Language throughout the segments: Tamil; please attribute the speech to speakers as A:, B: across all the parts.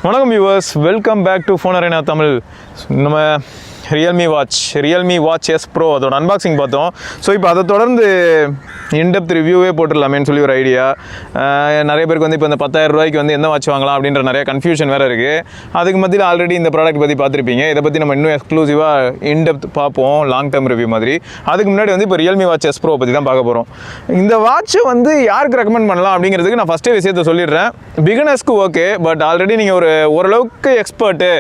A: வணக்கம் viewers, welcome back to phone arena Tamil. நம்ம Realme Watch S Pro அதோட அன்பாக்சிங் பார்த்தோம். ஸோ இப்போ அதை தொடர்ந்து இன்டெப்த் ரிவ்யூவே போட்டுடலாமேன்னு சொல்லி ஒரு ஐடியா. நிறைய பேருக்கு வந்து இப்போ இந்த 10,000 ரூபாய்க்கு வந்து எந்த வாட்ச் வாங்கலாம் அப்படின்ற நிறைய கன்ஃபியூஷன் வேறு இருக்குது. அதுக்கு மத்தியில் ஆல்ரெடி இந்த ப்ராடக்ட் பற்றி பார்த்துருப்பீங்க. இதை பற்றி நம்ம இன்னும் எக்ஸ்க்ளூசிவாக இன்டெப்த் பார்ப்போம், லாங் டேர்ம் ரிவ்யூ மாதிரி. அதுக்கு முன்னாடி வந்து இப்போ Realme Watch S Pro பற்றி தான் பார்க்க போகிறோம். இந்த வாட்சை வந்து யாருக்கு ரெக்கமெண்ட் பண்ணலாம் அப்படிங்கிறதுக்கு நான் ஃபஸ்ட்டே விஷயத்தை சொல்லிடுறேன். பிகினர்ஸ்க்கு ஓகே, பட் ஆல்ரெடி நீங்கள் ஓரளவுக்கு எக்ஸ்பர்ட்டு,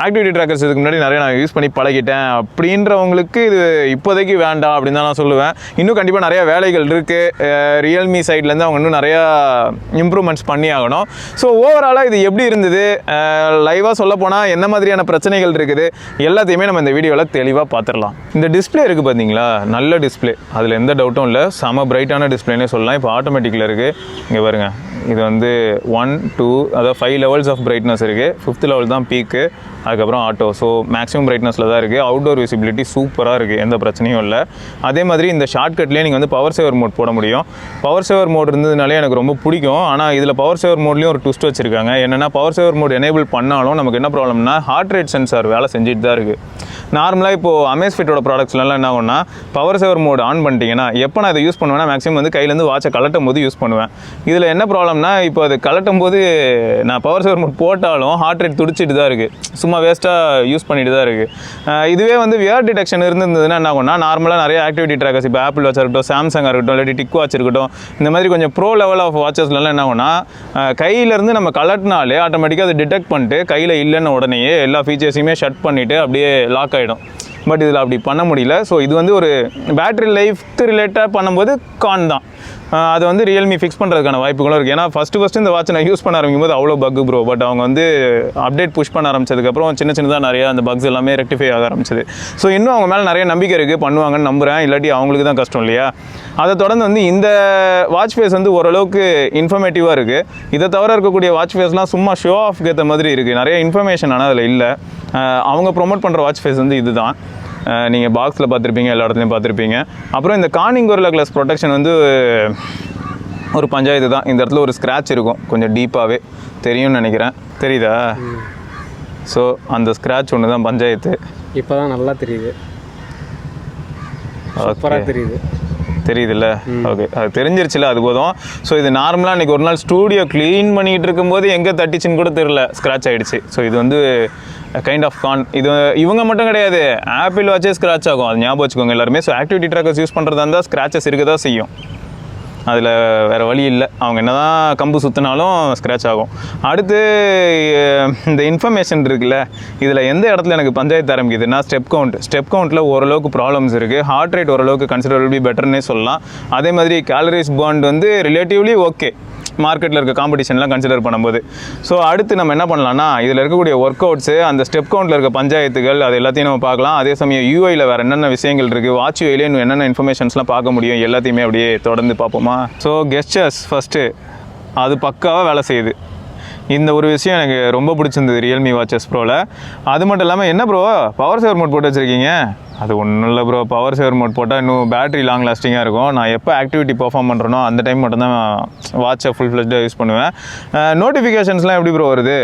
A: ஆக்டிவிட்டி ட்ராக்கர்ஸ் இதுக்கு முன்னாடி நிறைய நான் யூஸ் பண்ணி பழகிட்டேன் அப்படின்றவங்களுக்கு இது இப்போதைக்கு வேண்டாம் அப்படின்னு தான் நான் சொல்லுவேன். இன்னும் கண்டிப்பாக நிறைய வேலைகள் இருக்குது ரியல்மி சைட்லேருந்து. அவங்க இன்னும் நிறையா இம்ப்ரூவ்மெண்ட்ஸ் பண்ணி ஆகணும். ஸோ ஓவராலாக இது எப்படி இருந்தது, லைவாக சொல்ல போனால் என்ன மாதிரியான பிரச்சனைகள் இருக்குது, எல்லாத்தையுமே நம்ம இந்த வீடியோவில் தெளிவாக பார்த்துடலாம். இந்த டிஸ்பிளே இருக்குது பார்த்தீங்களா, நல்ல டிஸ்பிளே, அதில் எந்த டவுட்டும் இல்லை. செம பிரைட்டான டிஸ்பிளேனே சொல்லலாம். இப்போ ஆட்டோமேட்டிக்கில் இருக்குது. இங்கே பாருங்கள், இது வந்து 1, 2 அதாவது 5 லெவல்ஸ் ஆஃப் பிரைட்னஸ் இருக்குது. 5th லெவல் தான் பீக்கு, அதுக்கப்புறம் ஆட்டோ. ஸோ மேக்ஸிமம் பிரைட்னஸில் தான் இருக்குது. அவுட்டோர் விசிபிலிட்டி சூப்பராக இருக்குது, எந்த பிரச்சனையும் இல்லை. அதே மாதிரி இந்த ஷார்ட்கட்லேயே நீங்கள் வந்து பவர் சேவர் மோட் போட முடியும். பவர் சேவர் மோட் இருந்ததுனாலே எனக்கு ரொம்ப பிடிக்கும். ஆனால் இதில் பவர் சேவர் மோட்லேயும் ஒரு ட்விஸ்ட் வச்சுருக்காங்க. என்னென்னா பவர் சேவர் மோட் எனேபிள் பண்ணாலும் நமக்கு என்ன ப்ராப்ளம்னா ஹார்ட் ரேட் சென்சார் வேலை செஞ்சுட்டு தான் இருக்குது. நார்மலாக இப்போது அமேஸ்ஃபிட்டோட ப்ராடக்ட்ஸ்லாம் என்ன ஆகும்னா, பவர் சேவர் மோட் ஆன் பண்ணிட்டீங்கன்னா எப்போ நான் இதை யூஸ் பண்ணுவேன்னா மேக்ஸிமம் வந்து கையிலேருந்து வாட்சை கலட்டும் போது யூஸ் பண்ணுவேன். இதில் என்ன ப்ராப்ளம்னா, இப்போ அது கலட்டும் போது நான் பவர் சேவர் மோட் போட்டாலும் ஹார்ட் ரேட் துடிச்சிட்டு தான் இருக்குது. சும்மா வேஸ்ட்டாக யூஸ் பண்ணிட்டு தான் இருக்குது. இதுவே வந்து வியர் டிடெக்ஷன் இருந்ததுன்னா என்ன ஆகும்னா, நார்மலாக நிறைய ஆக்டிவிட்டி ட்ராக்கர்ஸ், இப்போ ஆப்பிள் வாட்ச் இருக்கட்டும், சாம்சங்காக இருக்கட்டும், இல்லாட்டி டிக் வாட்ச் இருக்கட்டும், இந்த மாதிரி கொஞ்சம் ப்ரோ லெவல் ஆஃப் வாட்சஸ்லாம் என்ன ஆகும்னா, கையிலேருந்து நம்ம கலட்டினாலே ஆட்டோமேட்டிக்காக அதை டிடெக்ட் பண்ணிட்டு கையில் இல்லைன்னு உடனேயே எல்லா ஃபீச்சர்ஸையுமே ஷட் பண்ணிவிட்டு அப்படியே லாக் ஆகிடும். பட் இதில் அப்படி பண்ண முடியல. ஸோ இது வந்து ஒரு பேட்டரி லைஃப்க்கு ரிலேட்டாக பண்ணும்போது கான் தான். அது வந்து ரியல்மி ஃபிக்ஸ் பண்ணுறதுக்கான வாய்ப்புகளும் இருக்குது. ஏன்னா ஃபஸ்ட்டு இந்த வாட்ச் நான் யூஸ் பண்ண ஆரம்பிக்கும் போது அவ்வளோ பக் ப்ரோ. பட் அவங்க வந்து அப்டேட் புஷ் பண்ண ஆரம்பிச்சதுக்கப்புறம் சின்னதாக நிறையா அந்த பக்ஸ் எல்லாமே ரெக்டிஃபை ஆக ஆரம்பிச்சது. ஸோ இன்னும் அவங்க மேலே நிறைய நம்பிக்கை இருக்குது, பண்ணுவாங்கன்னு நம்புகிறேன். இல்லாட்டி அவங்களுக்கு தான் கஷ்டம் இல்லையா. அதை தொடர்ந்து வந்து இந்த வாட்ச் ஃபேஸ் வந்து ஓரளவுக்கு இன்ஃபர்மேட்டிவாக இருக்குது. இதை தவிர இருக்கக்கூடிய வாட்ச் ஃபேஸ்லாம் சும்மா ஷோ ஆஃப்க்கு ஏற்ற மாதிரி இருக்குது. நிறைய இன்ஃபர்மேஷன் ஆனால் அதில் இல்லை. அவங்க ப்ரொமோட் பண்ணுற வாட்ச் ஃபேஸ் வந்து இது தான். நீங்கள் பாக்ஸில் பார்த்துருப்பீங்க, எல்லா இடத்துலையும் பார்த்துருப்பீங்க. அப்புறம் இந்த கார்னிங் கோரில்லா கிளாஸ் ப்ரொடெக்ஷன் வந்து ஒரு பஞ்சாயத்து தான். இந்த இடத்துல ஒரு ஸ்க்ராட்ச் இருக்கும், கொஞ்சம் டீப்பாகவே தெரியும்னு நினைக்கிறேன். தெரியுதா? ஸோ அந்த ஸ்க்ராட்ச் ஒன்று தான் பஞ்சாயத்து.
B: இப்போ தான் நல்லா தெரியுது, சூப்பராக தெரியுது.
A: தெரியுதுல்ல? ஓகே, அது தெரிஞ்சிருச்சுல, அது போதும். ஸோ இது நார்மலாக இன்றைக்கி ஒரு நாள் ஸ்டூடியோ க்ளீன் பண்ணிகிட்டு இருக்கும்போது எங்கே தட்டிச்சுன்னு கூட தெரியல, ஸ்க்ராட்ச் ஆகிடுச்சு. ஸோ இது வந்து கைண்ட் ஆஃப் கான். இது இவங்க மட்டும் கிடையாது, ஆப்பிள் வாட்சே ஸ்க்ராட்ச் ஆகும், அது ஞாபகம் வச்சுக்கோங்க எல்லாருமே. ஸோ ஆக்டிவிட்டி ட்ராக்கர்ஸ் யூஸ் பண்ணுறதா இருந்தால் ஸ்க்ராச்சஸ் இருக்க தான் செய்யும். அதில் வேறு வழி இல்லை. அவங்க என்ன தான் கம்பு சுற்றினாலும் ஸ்க்ராட்ச் ஆகும். அடுத்து இந்த இன்ஃபர்மேஷன் இருக்குல்ல, இதில் எந்த இடத்துல எனக்கு பஞ்சாயத்து ஆரம்பிக்குதுன்னா ஸ்டெப் கவுண்ட்டில் ஓரளவுக்கு ப்ராப்ளம்ஸ் இருக்குது. ஹார்ட் ரேட் ஓரளவுக்கு கன்சிடரபிளி பெட்டர்னே சொல்லலாம். அதே மாதிரி கேலரிஸ் பர்ன்ட் வந்து ரிலேட்டிவ்லி ஓகே மார்க்கெட்டில் இருக்க காம்படிஷன்லாம் கன்சிடர் பண்ணும்போது. ஸோ அடுத்து நம்ம என்ன பண்ணலாம்னா, இதில் இருக்கக்கூடிய ஒர்க் அவுட்ஸு, அந்த ஸ்டெப் கவுண்ட்டில் இருக்க பஞ்சாயத்துகள், அது எல்லாத்தையும் நம்ம பார்க்கலாம். அதே சமயம் யூஐயில் வேறு என்னென்ன விஷயங்கள் இருக்குது, வாட்ச் யூஐலே இன்னும் என்னென்ன இன்ஃபர்மேஷன்ஸ்லாம் பார்க்க முடியும், எல்லாத்தையுமே அப்படியே தொடர்ந்து பார்ப்போமா. ஸோ கெஸ்டர்ஸ் ஃபஸ்ட்டு அது பக்காவாக வேலை செய்யுது. இந்த ஒரு விஷயம் எனக்கு ரொம்ப பிடிச்சிருந்தது Realme Watch S Proவில். அது மட்டும் இல்லாமல், என்ன ப்ரோ பவர் சேவர் மோட் போட்டு வச்சுருக்கீங்க? அது ஒன்றும் இல்லை ப்ரோ, பவர் சேவர் மோட் போட்டால் இன்னும் பேட்டரி லாங் லாஸ்டிங்காக இருக்கும். நான் எப்போ ஆக்டிவிட்டி பெர்ஃபார்ம் பண்ணுறனோ அந்த டைம் மட்டும்தான் வாட்சை ஃபுல் ஃப்ளெஜ்டாக யூஸ் பண்ணுவேன். நோட்டிஃபிகேஷன்ஸ்லாம் எப்படி ப்ரோ வருது?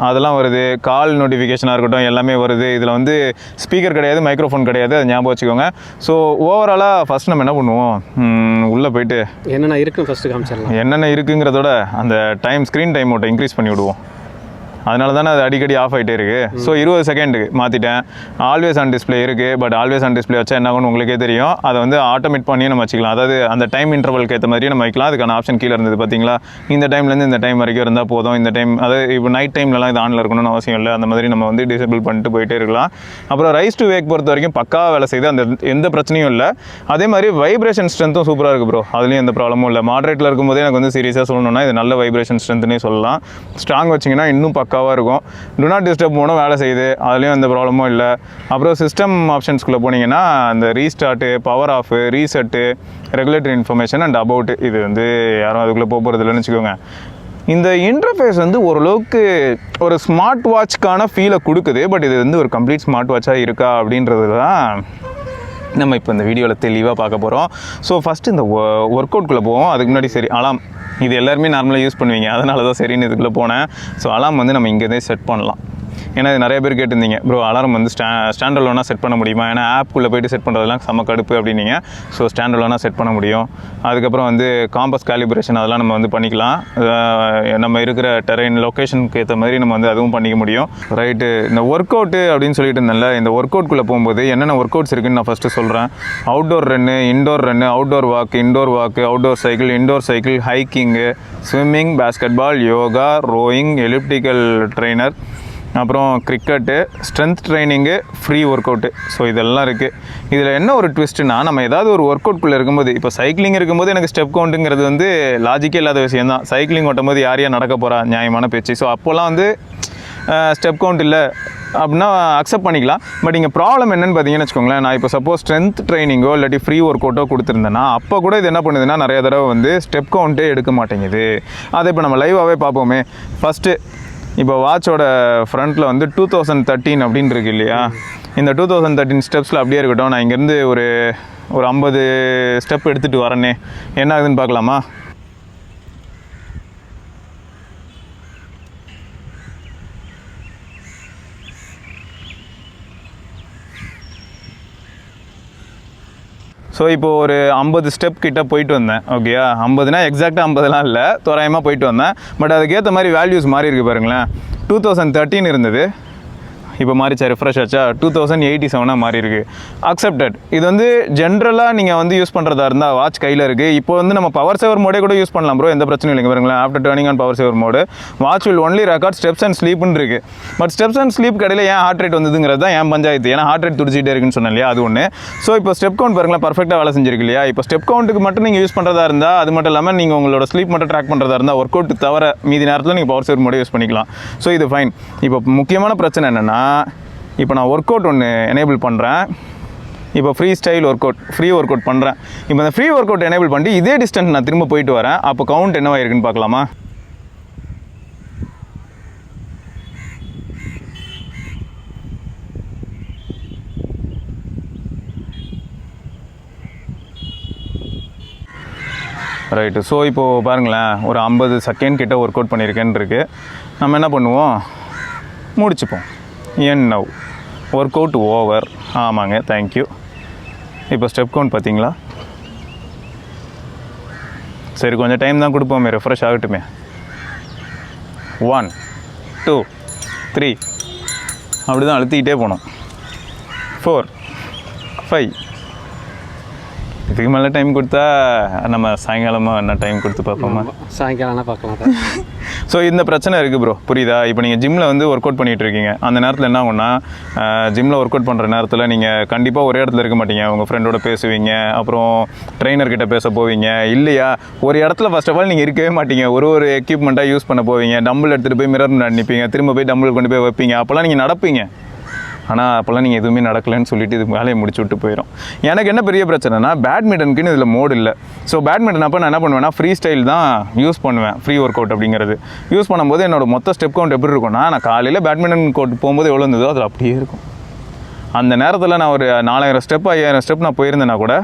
A: அதெல்லாம் வருது. கால் நோட்டிஃபிகேஷனாக இருக்கட்டும், எல்லாமே வருது. இதில் வந்து ஸ்பீக்கர் கிடையாது, மைக்ரோஃபோன் கிடையாது, அது ஞாபகம் வச்சுக்கோங்க. ஸோ ஓவராலாக ஃபஸ்ட் நம்ம என்ன பண்ணுவோம், உள்ளே போயிட்டு
B: என்னென்ன இருக்குன்னு ஃபஸ்ட்டு காமிச்சிடலாம்.
A: என்னென்ன இருக்குங்கிறதோட அந்த ஸ்க்ரீன் டைம் மட்டும் இன்க்ரீஸ் பண்ணி விடுவோம். அதனால தானே அது அடிக்கடி ஆஃப் ஆகிட்டே இருக்குது. ஸோ 20 செகண்டுக்கு மாற்றிட்டேன். ஆல்வேஸ் ஆன் டிஸ்பிளே இருக்குது. பட் ஆல்வேஸ் ஆன் டிஸ்பிளே வச்சா என்ன ஆகும்னு உங்களுக்கே தெரியும். அதை வந்து ஆட்டோமேட் பண்ணி நம்ம வச்சுக்கலாம். அதாவது அந்த டைம் இன்டர்வலுக்கு ஏற்ற மாதிரி நம்ம வைக்கலாம். அதுக்கான ஆப்ஷன் கீழே இருந்தது பார்த்தீங்களா. இந்த டைம்லேருந்து இந்த டைம் வரைக்கும் இருந்தால் போதும். இந்த டைம் அதாவது இப்போ நைட் டைம்லலாம் இது ஆனில் இருக்கணும்னு அவசியம் இல்லை. அந்த மாதிரி நம்ம வந்து டிசேபிள் பண்ணிட்டு போயிட்டே இருக்கலாம். அப்புறம் ரைஸ் டு வேக் பொறுத்த வரைக்கும் பக்காவாக வேலை செய்யுது, அந்த எந்த பிரச்சனையும் இல்லை. அதே மாதிரி வைப்ரேஷன் ஸ்ட்ரென்த்தும் சூப்பராக இருக்குது ப்ரோ. அதுலேயும் எந்த ப்ராப்ளமும் இல்லை. மாடரேட்டில் இருக்கும்போதே எனக்கு வந்து சீரியஸாக சொல்லணும்னா இது நல்ல வைப்ரேஷன் ஸ்ட்ரென்த்னே சொல்லலாம். ஸ்ட்ராங் வச்சிங்கன்னா இன்னும் பக்காவாக இருக்கும். டு நாட் டிஸ்டர்ப் மோடும் வேலை செய்யுது, அதுலேயும் எந்த ப்ராப்ளமும் இல்லை. அப்புறம் சிஸ்டம் ஆப்ஷன்ஸ்குள்ளே போனீங்கன்னா அந்த restart, power off, reset, regulatory information and about, இது வந்து யாரும் அதுக்குள்ளே போகிறது இல்லைன்னு வச்சுக்கோங்க. இந்த இன்டர்ஃபேஸ் வந்து ஓரளவுக்கு ஒரு ஸ்மார்ட் வாட்ச்க்கான ஃபீலை கொடுக்குது. பட் இது வந்து ஒரு கம்ப்ளீட் ஸ்மார்ட் வாட்சாக இருக்கா அப்படின்றது தான் நம்ம இப்போ இந்த வீடியோவில் தெளிவாக பார்க்க போகிறோம். ஸோ ஃபஸ்ட்டு இந்த ஒர்க் அவுட்குள்ளே போவோம். அதுக்கு முன்னாடி சரி அலாம் இது எல்லாருமே நார்மலாக யூஸ் பண்ணுவீங்க, அதனால தான் சரின்னு இதுக்குள்ளே போனேன். ஸோ அலார்ம் வந்து நம்ம இங்கே செட் பண்ணலாம். ஏன்னா இது நிறைய பேர் கேட்டிருந்தீங்க, ப்ரோ அலாரம் வந்து ஸ்டாண்ட் அலோனாக செட் பண்ண முடியுமா, ஏன்னா ஆப்புக்குள்ளே போய்ட்டு செட் பண்ணுறதுலாம் செம்ம கடுப்பு அப்படின்னீங்க. ஸோ ஸ்டாண்ட் அலோனாக செட் பண்ண முடியும். அதுக்கப்புறம் வந்து காம்பஸ் காலிப்ரேஷன் அதெல்லாம் நம்ம வந்து பண்ணிக்கலாம். நம்ம இருக்கிற டெரெயின் லொக்கேஷனுக்கு ஏற்ற மாதிரி நம்ம வந்து அதுவும் பண்ணிக்க முடியும். ரைட்டு, இந்த ஒர்க் அவுட்டு அப்படின்னு சொல்லிட்டு இருந்தேன்ல, இந்த ஒர்க் அவுட்குள்ளே போகும்போது என்னென்ன ஒர்க் அவுட்ஸ் இருக்குன்னு நான் ஃபஸ்ட்டு சொல்கிறேன். Outdoor run, indoor run, outdoor walk, outdoor cycle, indoor cycle, hiking, swimming, basketball, yoga, rowing, elliptical trainer, அப்புறம் cricket, strength training, free workout. So இதெல்லாம் இருக்குது. இதில் என்ன ஒரு ட்விஸ்ட்டுனா, நம்ம ஏதாவது ஒரு ஒர்க் அவுட்குள்ளே இருக்கும்போது, இப்போ சைக்கிளிங் இருக்கும்போது எனக்கு ஸ்டெப் கவுண்ட்டுங்கிறது வந்து லாஜிக்கே இல்லாத விஷயம் தான். சைக்கிளிங் ஓட்டும் போது யாரையா நடக்க போகிறா, நியாயமான பேச்சு. ஸோ அப்போல்லாம் வந்து ஸ்டெப் கவுண்ட் இல்லை அப்படின்னா அக்செப்ட் பண்ணிக்கலாம். பட் இங்கே ப்ராப்ளம் என்னென்னு பார்த்தீங்கன்னு வச்சுக்கோங்களேன், நான் இப்போ சப்போஸ் ஸ்ட்ரென்த் ட்ரைனிங்கோ இல்லாட்டி ஃப்ரீ ஒர்க் அவுட்டோ கொடுத்துருந்தேன்னா அப்போ கூட இது என்ன பண்ணுதுன்னா நிறைய தடவை வந்து ஸ்டெப் கவுண்ட்டே எடுக்க மாட்டேங்குது. அதை இப்போ நம்ம லைவாகவே பார்ப்போமே. ஃபஸ்ட்டு இப்போ வாட்சோட ஃப்ரண்ட்டில் வந்து 2013 அப்படின்னு இருக்கு இல்லையா, இந்த 2013 ஸ்டெப்ஸில் அப்படியே இருக்கட்டும். நான் இங்கேருந்து ஒரு 50 ஸ்டெப் எடுத்துகிட்டு வரேனே, என்ன ஆகுதுன்னு பார்க்கலாமா? ஸோ இப்போது ஒரு 50 ஸ்டெப் கிட்ட போயிட்டு வந்தேன். ஓகேயா, 50னா எக்ஸாக்டாக 50லாம் இல்லை, தோராயமாக போயிட்டு வந்தேன். பட் அதுக்கேற்ற மாதிரி வேல்யூஸ் மாறி இருக்குது பாருங்களேன். 2013 இருந்தது, இப்போ மாறிச்சா, ரிஃப்ரெஷ் ஆச்சா, 2087 மாறி இருக்குது. அக்செப்டட். இது வந்து ஜென்ரலாக நீங்கள் வந்து யூஸ் பண்ணுறதா இருந்தால் வாட்ச் கையில் இருக்குது. இப்போ வந்து நம்ம பவர் சேவர் மோடே கூட யூஸ் பண்ணலாம் ப்ரோ, எந்த பிரச்சனையும் இல்லைங்க. பாருங்களேன், after turning on power saver mode watch will only record steps and ஸ்லீப்னு இருக்குது. பட் ஸ்டெப்ஸ் அண்ட் ஸ்லீப் கடையில் ஏன் ஹார்ட் ரேட் வந்ததுங்கிறது தான் என் பஞ்சாயத்து. ஏன்னா ஹார்ட் ரேட் துடிச்சிட்டே இருக்குன்னு சொன்னேன் இல்லையா, அது ஒன்று. ஸோ இப்போ ஸ்டெப் கவுண்ட் பாருங்களேன், பர்ஃபெக்டாக வேலை செஞ்சிருக்கு இல்லையா. இப்போ ஸ்டெப் கவுண்ட்டுக்கு மட்டும் நீங்கள் யூஸ் பண்ணுறதா இருந்தால், அது மட்டும் இல்லாமல் நீங்கள் உங்களோட ஸ்லீப் மட்டும் ட்ராக் பண்ணுறதா இருந்தால், ஒர்க் அவுட் தவிர மீதி நேரத்தில் நீங்கள் பவர் சேவர் மோடே யூஸ் பண்ணிக்கலாம். ஸோ இது ஃபைன். இப்போ முக்கியமான பிரச்சனை என்னென்னா, இப்போ நான் ஒர்க் அவுட் ஒன்று எனேபிள் பண்ணுறேன். இப்போ ஃப்ரீ ஒர்க் அவுட் பண்ணுறேன். இப்போ அந்த ஃப்ரீ ஒர்க் அவுட் எனேபிள் பண்ணிட்டு இதே டிஸ்டன்ஸ் நான் திரும்ப போயிட்டு வரேன். அப்போ கவுண்ட் என்னவா இருக்குன்னு பார்க்கலாமா? ரைட்டு. ஸோ இப்போது பாருங்களேன், ஒரு 50 செகண்ட் கிட்ட ஒர்க் அவுட் பண்ணியிருக்கேன்னு இருக்குது. நம்ம என்ன பண்ணுவோம், முடிச்சுப்போம். Now workout over. ஆமாங்க, தேங்க்யூ. இப்போ ஸ்டெப் கவுண்ட் பார்த்தீங்களா? சரி, கொஞ்சம் டைம் தான் கொடுப்போமே, ரெஃப்ரெஷ் ஆகட்டுமே. 1 2 3 அப்படி தான் அழுத்திக்கிட்டே போனோம். 4 5. இதுக்கு மேலே டைம் கொடுத்தா நம்ம சாயங்காலமாக என்ன டைம் கொடுத்து பார்ப்போமா?
B: சாயங்காலம் பார்க்கலாம்.
A: ஸோ இந்த பிரச்சனை இருக்குது ப்ரோ, புரியுதா? இப்போ நீங்கள் ஜிம்மில் வந்து ஒர்க் அவுட் பண்ணிகிட்டு இருக்கீங்க. அந்த நேரத்தில் என்ன ஆகும்னா, ஜிம்மில் ஒர்க் அவுட் பண்ணுற நேரத்தில் நீங்கள் கண்டிப்பாக ஒரே இடத்துல இருக்க மாட்டீங்க. உங்கள் ஃப்ரெண்டோட பேசுவீங்க, அப்புறம் ட்ரெயினர்கிட்ட பேச போவீங்க இல்லையா. ஒரு இடத்துல ஃபர்ஸ்ட் ஆஃப் ஆல் நீங்கள் இருக்கவே மாட்டீங்க. ஒரு எக்யூப்மெண்ட்டாக யூஸ் பண்ண போவீங்க. டம்பிள் எடுத்துகிட்டு போய் மிரர் நினைப்பீங்க, திரும்ப போய் டம்பிள் கொண்டு போய் வைப்பீங்க. அப்போல்லாம் நீங்கள் நடப்பீங்க. ஆனால் அப்போல்லாம் நீங்கள் எதுவுமே நடக்கலைன்னு சொல்லிட்டு இது வேலையை முடிச்சு விட்டு போயிடும். எனக்கு என்ன பெரிய பிரச்சனைனா, பேட்மிண்டனுக்குன்னு இதில் மோடு இல்லை. ஸோ பேட்மிண்டன் அப்போ நான் என்ன பண்ணுவேன்னா, ஃப்ரீ ஸ்டைல் தான் யூஸ் பண்ணுவேன். ஃப்ரீ ஒர்க் அவுட் அப்படிங்கிறது யூஸ் பண்ணும்போது என்னோட மொத்த ஸ்டெப் கவுண்ட் எப்படி இருக்கும்னா, நான் காலையில் பேட்மிண்டன் கோர்ட் போகும்போது எவ்வளோ இருந்ததோ அது அப்படியே இருக்கும். அந்த நேரத்தில் நான் ஒரு 4000 ஸ்டெப் 5000 ஸ்டெப் நான் போயிருந்தேன்னா கூட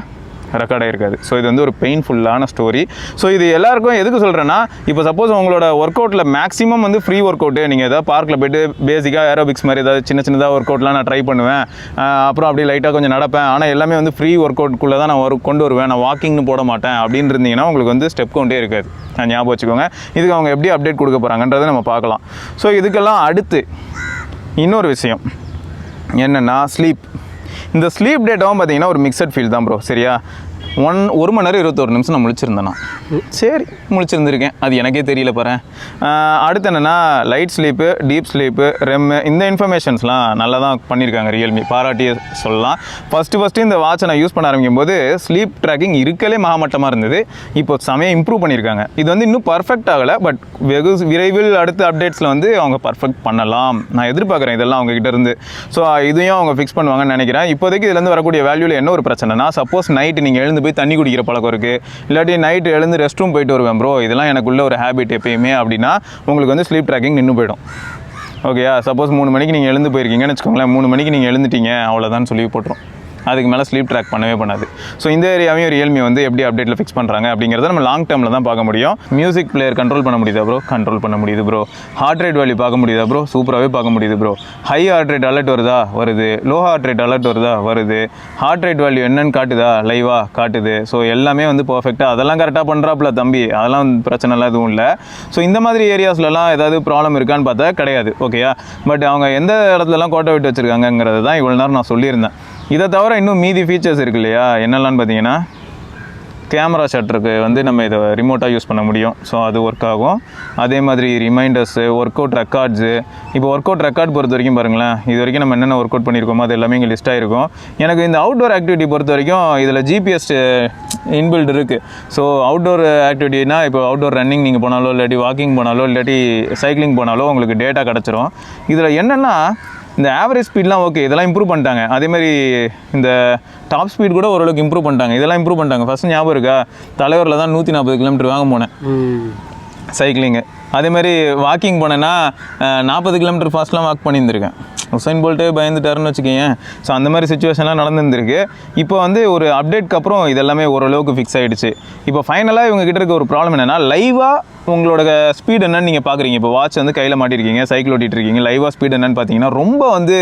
A: ரெக்கார்ட் ஆகிருக்காது. ஸோ இது வந்து ஒரு பெயின்ஃபுல்லான ஸ்டோரி. ஸோ இது எல்லாருக்கும் எதுக்கு சொல்கிறேன்னா, இப்போ சப்போஸ் உங்களோட ஒர்க் அவுட்டில் மேக்ஸிமம் வந்து ஃப்ரீ ஒர்க் அவுட்டு, நீங்கள் ஏதாவது பார்க்கில் போய்ட்டு பேசிக்காக ஏரோபிக்ஸ் மாதிரி ஏதாவது சின்னதாக ஒர்க் அவுட்லாம் நான் ட்ரை பண்ணுவேன். அப்புறம் அப்படியே லைட்டாக கொஞ்சம் நடப்பேன். ஆனால் எல்லாமே வந்து ஃப்ரீ ஒர்க் அவுட்குள்ளே தான் நான் கொண்டு வருவேன். நான் வாக்கிங்னு போட மாட்டேன் அப்படின்னு இருந்தீங்கன்னா உங்களுக்கு வந்து ஸ்டெப் கவுண்டே இருக்காது. நான் ஞாபகம் வச்சுக்கோங்க. இதுக்கு அவங்க எப்படி அப்டேட் கொடுக்க போகிறாங்கன்றதை நம்ம பார்க்கலாம். ஸோ இதுக்கெல்லாம் அடுத்து இன்னொரு விஷயம் என்னென்னா, ஸ்லீப். இந்த ஸ்லீப் டேட்டாவும் பார்த்தீங்கன்னா ஒரு மிக்சட் ஃபீல் தான் ப்ரோ. சரியா, 1 மணி நேரம் 21 நிமிஷம் நான் முழிச்சிருந்தேன்னா, சரி முழிச்சிருந்துருக்கேன், அது எனக்கே தெரியல பாரு. அடுத்து என்னென்னா, லைட் ஸ்லீப்பு, டீப் ஸ்லீப்பு, ரெம்மு, இந்த இன்ஃபர்மேஷன்ஸ்லாம் நல்லா தான் பண்ணியிருக்காங்க ரியல்மி, பாராட்டியே சொல்லலாம். ஃபஸ்ட்டு இந்த வாட்சை நான் யூஸ் பண்ண ஆரம்பிக்கும் போது ஸ்லீப் ட்ராக்கிங் இருக்கலே மகாமட்டமாக இருந்தது. இப்போ சமயம் இம்ப்ரூவ் பண்ணியிருக்காங்க. இது வந்து இன்னும் பர்ஃபெக்ட் ஆகலை, பட் வெகு விரைவில் அடுத்த அப்டேட்ஸில் வந்து அவங்க பர்ஃபெக்ட் பண்ணலாம். நான் எதிர்பார்க்குறேன் இதெல்லாம் அவங்ககிட்ட இருந்து. ஸோ இதையும் அவங்க ஃபிக்ஸ் பண்ணுவாங்கன்னு நினைக்கிறேன். இப்போதைக்கு இதுலேருந்து வரக்கூடிய வேல்யூவில் என்ன ஒரு பிரச்சனைனா, சப்போஸ் நைட்டு நீங்கள் எழுந்து போய் தண்ணி குடிக்கிற பழக்கம் இருக்குது, இல்லாட்டி நைட்டு எழுந்து ரெஸ்ட் ரூம் போயிட்டு வருவேன் ப்ரோ, இதெல்லாம் எனக்குள்ள ஒரு ஹேபிட் எப்பயுமே அப்படின்னா, உங்களுக்கு வந்து ஸ்லீப் ட்ராக்கிங் நின்று போயிடும். ஓகேயா, சப்போஸ் 3 மணிக்கு நீங்கள் எழுந்து போயிருக்கீங்கன்னு வச்சுக்கோங்களேன், 3 மணிக்கு நீங்கள் எழுந்துட்டீங்க அவ்வளோதான் சொல்லி போட்டுரும். அதுக்கு மேலே ஸ்லீப் ட்ராக் பண்ணவே பண்ணாது. ஸோ இந்த ஏரியாவையும் ரியல்மி வந்து எப்படி அப்டேட்டில் ஃபிக்ஸ் பண்ணுறாங்க அப்படிங்கிறத நம்ம லாங் டேர்மில் தான் பார்க்க முடியும். மியூசிக் பிளேயர் கண்ட்ரோல் பண்ண முடியுதா ப்ரோ? கண்ட்ரோல் பண்ண முடியுது ப்ரோ. ஹார்ட் ரேட் வேல்யூ பார்க்க முடியுதா ப்ரோ? சூப்பராகவே பார்க்க முடியுது bro. High heart rate alert வருதா? வருது. லோ ஹார்ட் ரேட் அலர்ட் வருதா? வருது. ஹார்ட் ரேட் வேல்யூ என்னன்னு காட்டுதா? லைவாக காட்டுது. ஸோ எல்லாமே வந்து பர்ஃபெக்டாக அதெல்லாம் கரெக்டாக பண்ணுறாப்புல தம்பி, அதெல்லாம் பிரச்சனைலாம் எதுவும் இல்லை. ஸோ இந்த மாதிரி ஏரியாஸ்லலாம் ஏதாவது ப்ராப்ளம் இருக்கான்னு பார்த்தா கிடையாது. ஓகேயா? பட் அவங்க எந்த இடத்துலலாம் கோட்டை விட்டு வச்சுருக்காங்கங்கிறது தான் இவ்வளோ நேரம் நான் சொல்லியிருந்தேன். இதை தவிர இன்னும் மீதி ஃபீச்சர்ஸ் இருக்கு இல்லையா? என்னெல்லாம்னு பார்த்தீங்கன்னா, கேமரா ஷட்டருக்கு வந்து நம்ம இதை ரிமோட்டாக யூஸ் பண்ண முடியும். ஸோ அது ஒர்க் ஆகும். அதே மாதிரி ரிமைண்டர்ஸு, ஒர்க் அவுட் ரெக்கார்ட்ஸு. இப்போ ஒர்க் அவுட் ரெக்கார்ட் பொறுத்த வரைக்கும் பாருங்களேன், இது வரைக்கும் நம்ம என்னென்ன ஒர்க் அவுட் பண்ணியிருக்கோமோ அது எல்லாமே இங்கே லிஸ்ட் ஆகிருக்கும். எனக்கு இந்த அவுட்டோர் ஆக்டிவிட்டி பொறுத்த வரைக்கும் இதில் ஜிபிஎஸ் இன்பில்ட் இருக்குது. ஸோ அவுட்டோர் ஆக்டிவிட்டினா இப்போ அவுட்டோர் ரன்னிங் நீங்கள் போனாலோ இல்லாட்டி வாக்கிங் போனாலோ இல்லாட்டி சைக்கிளிங் போனாலோ உங்களுக்கு டேட்டா கிடச்சிரும். இதில் என்னென்னா இந்த ஆவரேஜ் ஸ்பீட்லாம் ஓகே, இதெல்லாம் இம்ப்ரூவ் பண்ணிட்டாங்க. அதேமாதிரி இந்த டாப் ஸ்பீட் கூட ஓரளவுக்கு இம்ப்ரூவ் பண்ணிட்டாங்க. இதெல்லாம் இம்ப்ரூவ் பண்ணிட்டாங்க. ஃபஸ்ட் ஞாபகம் இருக்கா, தலைவரில் தான் 140 கிலோமீட்டர் வாங்க போனேன் சைக்கிளிங்கு. அதேமாதிரி வாக்கிங் போனேன்னா 40 கிலோமீட்டர் ஃபாஸ்ட்லாம் வாக் பண்ணியிருந்திருக்கேன். உசைன் போல்ட்டே பயந்துட்டாருன்னு வச்சுக்கோங்க. ஸோ அந்த மாதிரி சுச்சுவேஷன்லாம் நடந்துருந்துருக்கு. இப்போ வந்து ஒரு அப்டேட்க்கு அப்புறம் இதெல்லாமே ஓரளவுக்கு ஃபிக்ஸ் ஆகிடுச்சு. இப்போ ஃபைனலாக இவங்க கிட்ட இருக்க ஒரு ப்ராப்ளம் என்னென்னா, லைவாக உங்களோட ஸ்பீட் என்னன்னு நீங்கள் பார்க்குறீங்க. இப்போ வாட்ச் வந்து கையில் மாட்டிருக்கீங்க, சைக்கிள் ஓட்டிகிட்டு இருக்கீங்க, லைவாக ஸ்பீட் என்னன்னு பார்த்தீங்கன்னா ரொம்ப வந்து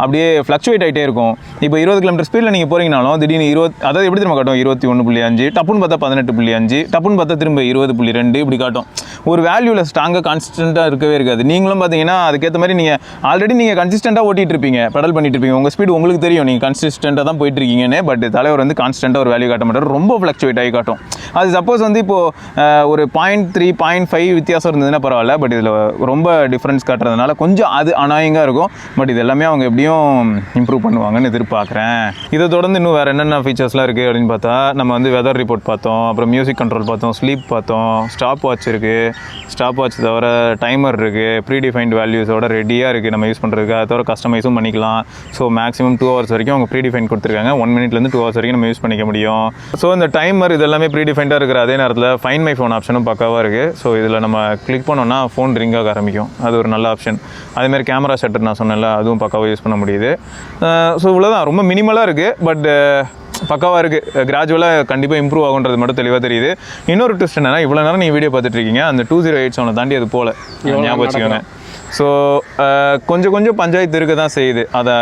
A: அப்படியே ஃப்ளக்சுவேட் ஆகிட்டே இருக்கும். இப்போ 20 கிலோமீட்டர் ஸ்பீடில் நீங்கள் போகிறீங்கனாலும் திடீர்னு 20, அதாவது எப்படி திரும்ப காட்டும், 21.5, டப்புன்னு பார்த்தா 18.5, டப்புன்னு பார்த்தா திரும்ப 20.2 இப்படி காட்டும். ஒரு வேல்யூவில் ஸ்ட்ராங்காக கான்சிஸ்டண்ட்டாக இருக்கவே இருக்காது. நீங்களும் பார்த்தீங்கன்னா அதுக்கேற்ற மாதிரி நீங்கள் ஆல்ரெடி நீங்கள் கன்சிஸ்டண்ட்டாக ஓட்டிகிட்டு இருப்பீங்க, பெடல் பண்ணிட்டு இருப்பீங்க, உங்கள் ஸ்பீடு உங்களுக்கு தெரியும், நீங்கள் கன்சிஸ்டண்ட்டாக தான் போயிட்டு இருக்கீங்கன்னு. பட் தலைவர் வந்து கான்ஸ்டண்ட்டாக ஒரு வேல்யூ காட்ட மாட்டார், ரொம்ப ஃப்ளக்சுவேட் ஆகி காட்டும். அது சப்போஸ் வந்து இப்போது ஒரு 0.3, 0.5 வித்தியாசம் இருந்ததுன்னா பரவாயில்ல. பட் இதில் ரொம்ப டிஃப்ரென்ஸ் காட்டுறதுனால கொஞ்சம் அது அனாயிங்காக இருக்கும். பட் இது எல்லாமே அவங்க எப்படியும் இம்ப்ரூவ் பண்ணுவாங்கன்னு எதிர்பார்க்குறேன். இதை தொடர்ந்து இன்னும் வேறு என்னென்ன ஃபீச்சர்ஸ்லாம் இருக்குது அப்படின்னு பார்த்தா, நம்ம வந்து வெதர் ரிப்போர்ட் பார்த்தோம், அப்புறம் மியூசிக் கண்ட்ரோல் பார்த்தோம், ஸ்லீப் பார்த்தோம், ஸ்டாப் வாட்ச் இருக்குது. ஸ்டாப் வாட்ச் தவிர டைமர் இருக்குது, ப்ரீடிஃபைன்ட் வேல்யூஸோட ரெடியாக இருக்குது நம்ம யூஸ் பண்ணுறதுக்கு. அதை தவிர கஸ்டமைஸும் பண்ணிக்கலாம். ஸோ மேக்ஸிமம் 2 hours வரைக்கும் அவங்க ப்ரீடிஃபைன் கொடுத்துருக்காங்க. 1 minute 2 hours வரைக்கும் நம்ம யூஸ் பண்ணிக்க முடியும். ஸோ இந்த டைமர் இதெல்லாமே ப்ரீடிஃபைண்டாக இருக்கிற அதே நேரத்தில் ஃபைன் மை ஃபோன் ஆப்ஷனும் பக்காவாக இருக்குது. ஸோ இதில் நம்ம கிளிக் பண்ணோன்னா ஃபோன் ரிங் ஆக ஆரம்பிக்கும். அது ஒரு நல்ல ஆப்ஷன். அதேமாதிரி கேமரா ஷட்டர் நான் சொன்னேன்ல, அதுவும் பக்காவாக யூஸ் பண்ண முடியுது. ஸோ இவ்வளோதான், ரொம்ப மினிமலாக இருக்குது. பட் பக்காவாக இருக்குது. கிராஜுவலாக கண்டிப்பாக இம்ப்ரூவ் ஆகுன்றது மட்டும் தெளிவாக தெரியுது. இன்னொரு ட்விஸ்ட் என்னன்னா, இவ்வளோ நேரம் நீங்கள் வீடியோ பார்த்துட்டு இருக்கீங்க, அந்த 2087 தாண்டி அது போல் ஞாபகம் வச்சுக்கோங்க. ஸோ கொஞ்சம் கொஞ்சம் பஞ்சாயத்து இருக்க தான் செய்யுது. அதை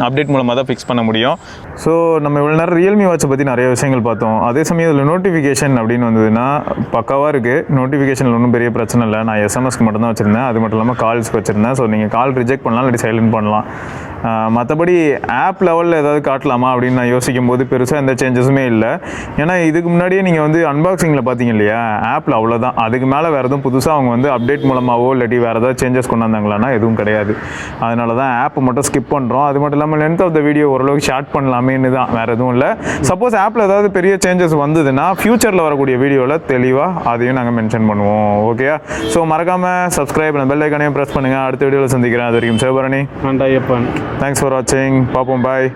A: அப்டேட் மூலமாக தான் ஃபிக்ஸ் பண்ண முடியும். ஸோ நம்ம இவ்வளோ நேரம் ரியல்மி வாட்சை பற்றி நிறைய விஷயங்கள் பார்த்தோம். அதே சமயம் இதில் நோட்டிஃபிகேஷன் அப்படின்னு வந்ததுன்னா பக்காவாக இருக்குது. நோட்டிஃபிகேஷனில் ஒன்றும் பெரிய பிரச்சனை இல்லை. நான் எஸ்எம்எஸ்க்கு மட்டும் தான் வச்சுருந்தேன். அது மட்டும் இல்லாமல் கால்ஸ்க்கு வச்சுருந்தேன். ஸோ நீங்கள் கால் ரிஜெக்ட் பண்ணலாம், இல்லாட்டி சைலண்ட் பண்ணலாம். மற்றபடி ஆப் லெவலில் ஏதாவது காட்டலாமா அப்படின்னு நான் யோசிக்கும் போது பெருசாக எந்த சேஞ்சஸுமே இல்லை. ஏன்னா இதுக்கு முன்னாடியே நீங்கள் வந்து அன்பாக்சிங்கில் பார்த்தீங்க இல்லையா, ஆப்பில் அவ்வளோதான். அதுக்கு மேலே வேறு எதுவும் புதுசாக அவங்க வந்து அப்டேட் மூலமாகவோ இல்லாட்டி வேறு ஏதாவது சேஞ்சஸ் கொண்டு வந்தாங்களான்னா எதுவும் கிடையாது. அதனால தான் ஆப்பை மட்டும் ஸ்கிப் பண்ணுறோம். அது மட்டும் இல்லாமல் லென்த் ஆஃப் த வீடியோ ஓரளவுக்கு ஷார்ட் பண்ணலாமேன்னு தான், வேறு எதுவும் இல்லை. சப்போஸ் ஆப்பில் ஏதாவது பெரிய சேஞ்சஸ் வந்ததுன்னா ஃப்யூச்சரில் வரக்கூடிய வீடியோவில் தெளிவாக அதையும் நாங்கள் மென்ஷன் பண்ணுவோம். ஓகேயா? ஸோ மறக்காமல் சப்ஸ்கிரைப் பண்ண பெல் ஐக்கானையும் ப்ரெஸ் பண்ணுங்கள். அடுத்த வீடியோவில் சந்திக்கிறேன். அது வரைக்கும் சிவபரணி,
B: நன்றாயப்பன்.
A: தேங்க்ஸ் ஃபார் வாட்சிங். பார்ப்போம். பாய்.